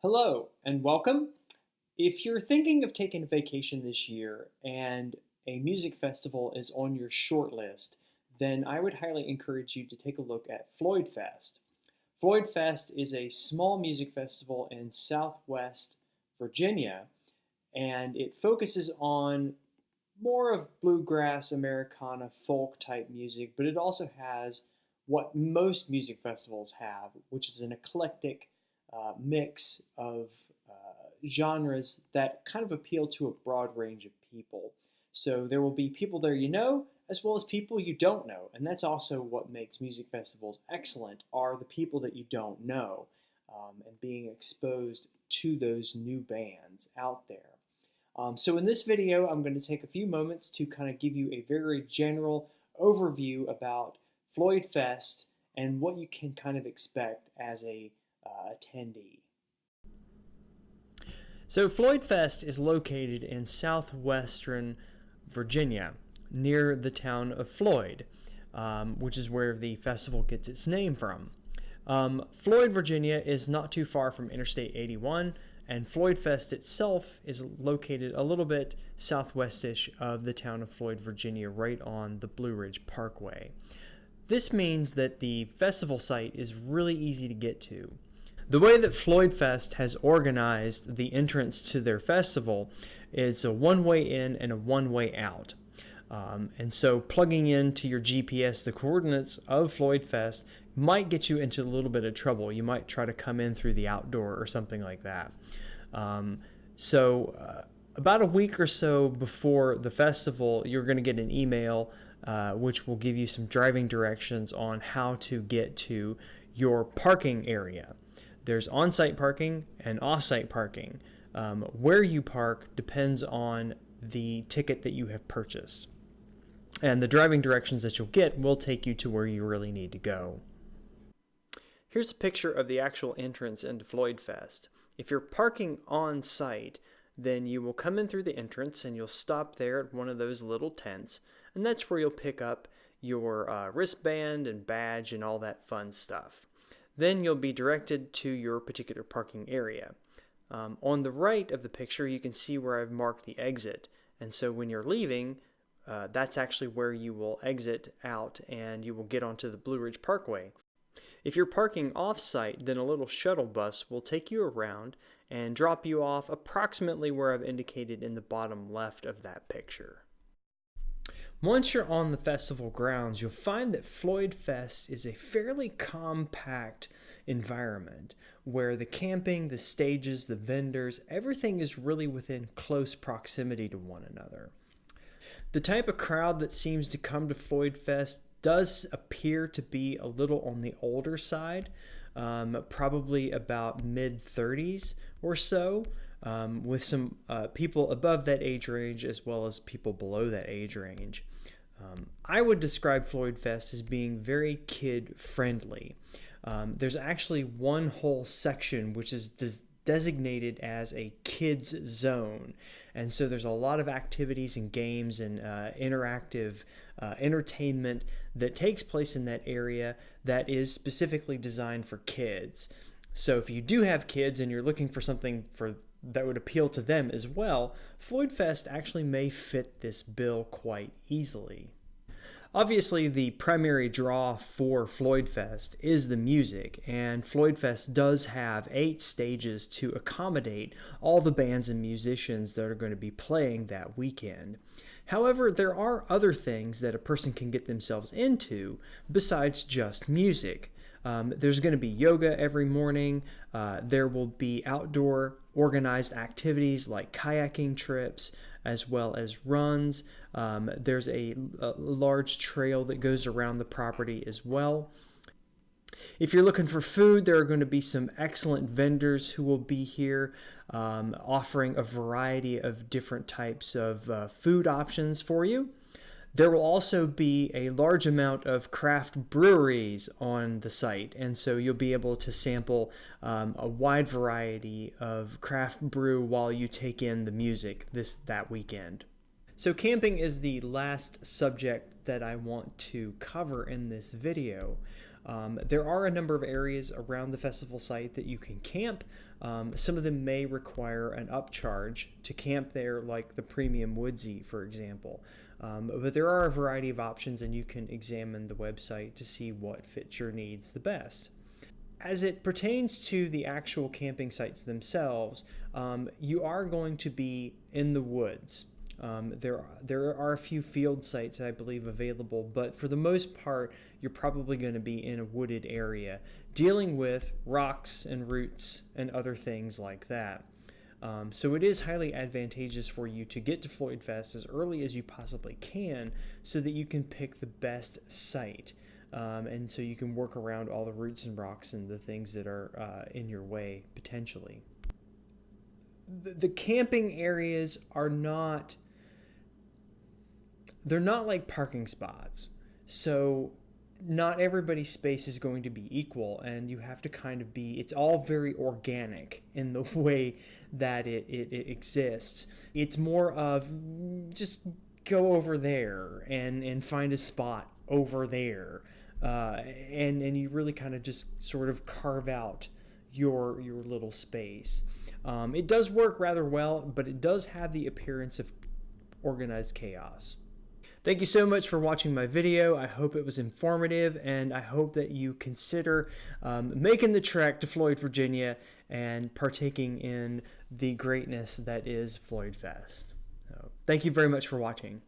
Hello and welcome. If you're thinking of taking a vacation this year and a music festival is on your short list, then I would highly encourage you to take a look at Floydfest. Floydfest is a small music festival in Southwest Virginia, and it focuses on more of bluegrass, Americana, folk type music, but it also has what most music festivals have, which is an eclectic mix of genres that kind of appeal to a broad range of people. So there will be people there you know, as well as people you don't know, and that's also what makes music festivals excellent, are the people that you don't know, and being exposed to those new bands out there. So in this video, I'm going to take a few moments to kind of give you a very general overview about Floydfest and what you can kind of expect as a attendee. So Floydfest is located in southwestern Virginia, near the town of Floyd, which is where the festival gets its name from. Floyd, Virginia is not too far from Interstate 81, and Floydfest itself is located a little bit southwestish of the town of Floyd, Virginia, right on the Blue Ridge Parkway. This means that the festival site is really easy to get to. The way that Floydfest has organized the entrance to their festival is a one-way in and a one-way out. And so plugging into your GPS the coordinates of Floydfest might get you into a little bit of trouble. You might try to come in through the outdoor or something like that. About a week or so before the festival, you're going to get an email which will give you some driving directions on how to get to your parking area. There's on-site parking and off-site parking. Where you park depends on the ticket that you have purchased. And the driving directions that you'll get will take you to where you really need to go. Here's a picture of the actual entrance into Floydfest. If you're parking on-site, then you will come in through the entrance and you'll stop there at one of those little tents, and that's where you'll pick up your wristband and badge and all that fun stuff. Then you'll be directed to your particular parking area. On the right of the picture, you can see where I've marked the exit, and so when you're leaving, that's actually where you will exit out and you will get onto the Blue Ridge Parkway. If you're parking off-site, then a little shuttle bus will take you around and drop you off approximately where I've indicated in the bottom left of that picture. Once you're on the festival grounds, you'll find that Floydfest is a fairly compact environment where the camping, the stages, the vendors, everything is really within close proximity to one another. The type of crowd that seems to come to Floydfest does appear to be a little on the older side, probably about mid-30s or so, with some people above that age range as well as people below that age range. I would describe Floydfest as being very kid-friendly. There's actually one whole section which is designated as a kids zone, and so there's a lot of activities and games and interactive entertainment that takes place in that area that is specifically designed for kids. So if you do have kids and you're looking for something that would appeal to them as well, Floydfest actually may fit this bill quite easily. Obviously, the primary draw for Floydfest is the music, and Floydfest does have 8 stages to accommodate all the bands and musicians that are going to be playing that weekend. However, there are other things that a person can get themselves into besides just music. There's going to be yoga every morning. There will be outdoor organized activities like kayaking trips, as well as runs. There's a large trail that goes around the property as well. If you're looking for food, there are going to be some excellent vendors who will be here offering a variety of different types of food options for you. There will also be a large amount of craft breweries on the site, and so you'll be able to sample a wide variety of craft brew while you take in the music that weekend. So camping is the last subject that I want to cover in this video. There are a number of areas around the festival site that you can camp. Some of them may require an upcharge to camp there, like the Premium Woodsy, for example. But there are a variety of options, and you can examine the website to see what fits your needs the best. As it pertains to the actual camping sites themselves, you are going to be in the woods. There are a few field sites, I believe, available, but for the most part, you're probably going to be in a wooded area, dealing with rocks and roots and other things like that. So it is highly advantageous for you to get to Floydfest as early as you possibly can so that you can pick the best site. And so you can work around all the roots and rocks and the things that are in your way potentially. The camping areas are not, they're not like parking spots. So not everybody's space is going to be equal, and you have to kind of be, it's all very organic in the way that it exists. It's more of just go over there and find a spot over there. And you really kind of just sort of carve out your little space. It does work rather well, but it does have the appearance of organized chaos. Thank you so much for watching my video. I hope it was informative, and I hope that you consider making the trek to Floyd, Virginia, and partaking in the greatness that is Floydfest. So, thank you very much for watching.